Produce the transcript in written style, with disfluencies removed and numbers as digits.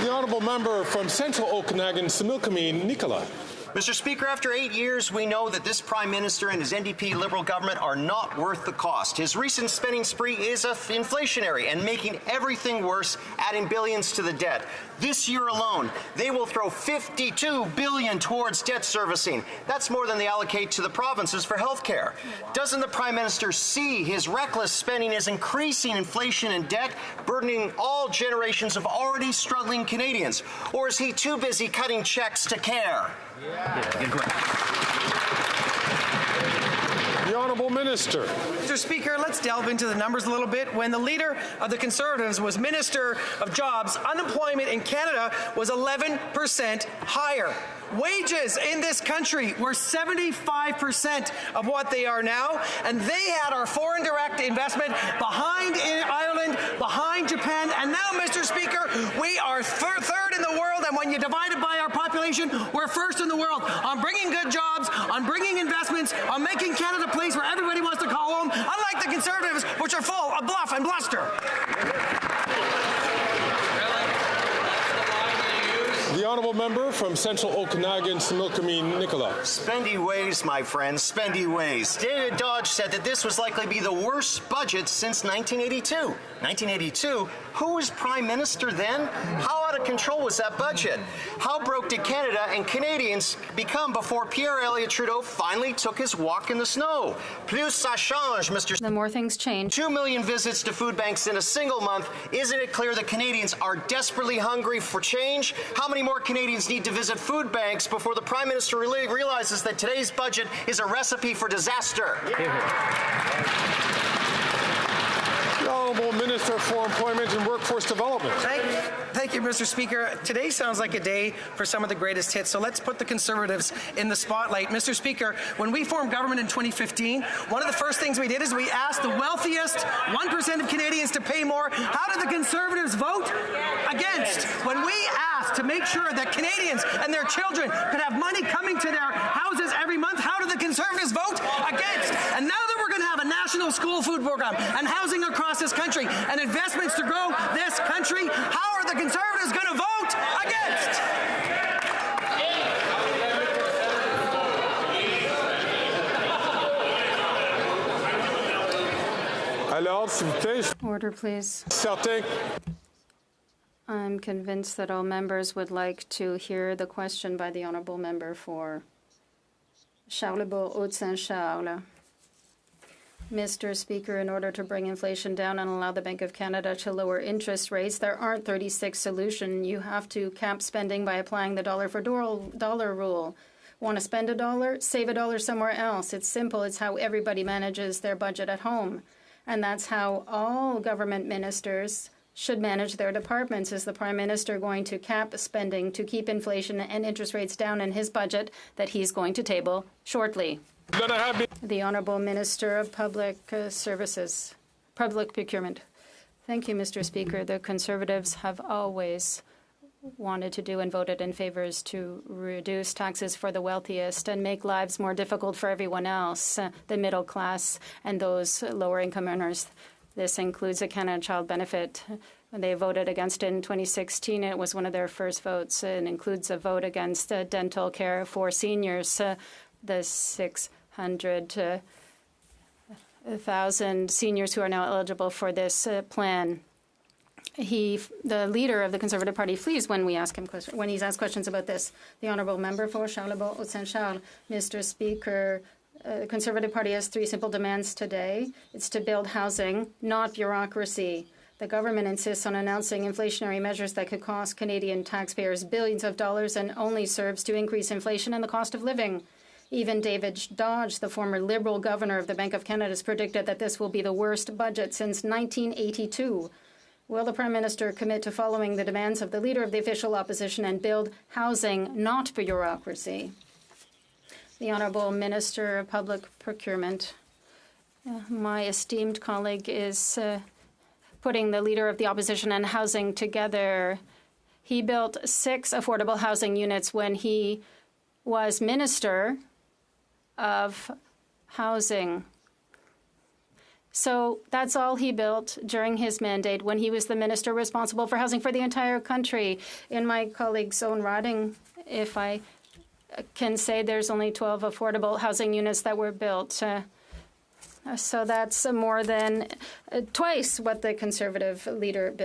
The honourable member from Central Okanagan, Similkameen, Nicola. Mr. Speaker, after 8 years, we know that this Prime Minister and his NDP Liberal government are not worth the cost. His recent spending spree is inflationary and making everything worse, adding billions to the debt. This year alone, they will throw $52 billion towards debt servicing. That's more than they allocate to the provinces for health care. Doesn't the Prime Minister see his reckless spending is increasing inflation and debt, burdening all generations of already struggling Canadians? Or is he too busy cutting checks to care? The Honourable Minister. Mr. Speaker, let's delve into the numbers a little bit. When the leader of the Conservatives was Minister of Jobs, unemployment in Canada was 11% higher. Wages in this country were 75% of what they are now, and they had our foreign direct investment behind Ireland, behind Japan, and now, Mr. Speaker, we are third in the world, and when you divide it by our population, we're first in the world on bringing good jobs, on bringing investments, on making Canada a place where everybody wants to call home, unlike the Conservatives, which are full of bluff and bluster. The honourable member from Central Okanagan, Similkameen, Nicola. Spendy ways, my friends, spendy ways. David Dodge said that this was likely to be the worst budget since 1982. 1982? Who was Prime Minister then? How out of control was that budget? How broke did Canada and Canadians become before Pierre Elliott Trudeau finally took his walk in the snow? Plus ça change, Mr. The more things change. 2 million visits to food banks in a single month. Isn't it clear that Canadians are desperately hungry for change? How many more Canadians need to visit food banks before the Prime Minister realizes that today's budget is a recipe for disaster? The Honourable Minister for Employment and Workforce Development. Thank you, Mr. Speaker. Today sounds like a day for some of the greatest hits, so let's put the Conservatives in the spotlight. Mr. Speaker, when we formed government in 2015, one of the first things we did is we asked the wealthiest 1% of Canadians to pay more. How did the Conservatives vote? Against. When we asked to make sure that Canadians and their children could have money coming to their houses every month, how did the Conservatives vote? Against. And now that we're going to have a national school food program and housing across this country and investments to grow this country, how are the Conservatives going to vote against? Order, please. Certains. I'm convinced that all members would like to hear the question by the honourable member for Charlebourg, Haute-Saint-Charles. Mr. Speaker, in order to bring inflation down and allow the Bank of Canada to lower interest rates, there aren't 36 solutions. You have to cap spending by applying the dollar for dollar rule. Want to spend a dollar? Save a dollar somewhere else. It's simple. It's how everybody manages their budget at home. And that's how all government ministers should manage their departments. Is the Prime Minister going to cap spending to keep inflation and interest rates down in his budget that he's going to table shortly? The Honourable Minister of Public Services, Public Procurement. Thank you, Mr. Speaker. The Conservatives have always wanted to do and voted in favor is to reduce taxes for the wealthiest and make lives more difficult for everyone else, the middle class and those lower income earners. This includes a Canada Child Benefit. When they voted against it in 2016, it was one of their first votes. It includes a vote against dental care for seniors, the 600,000 seniors who are now eligible for this plan. The leader of the Conservative Party, flees when we ask him when he's asked questions about this. The honourable member for Charlebourg, Haute-Saint-Charles. Mr. Speaker, the Conservative Party has three simple demands today. It's to build housing, not bureaucracy. The government insists on announcing inflationary measures that could cost Canadian taxpayers billions of dollars and only serves to increase inflation and the cost of living. Even David Dodge, the former Liberal governor of the Bank of Canada, has predicted that this will be the worst budget since 1982. Will the Prime Minister commit to following the demands of the Leader of the Official Opposition and build housing, not bureaucracy? The Honourable Minister of Public Procurement. My esteemed colleague is putting the Leader of the Opposition and housing together. He built 6 affordable housing units when he was Minister of Housing. So that's all he built during his mandate when he was the minister responsible for housing for the entire country. In my colleague's own riding, if I can say, there's only 12 affordable housing units that were built. So that's more than twice what the Conservative leader built.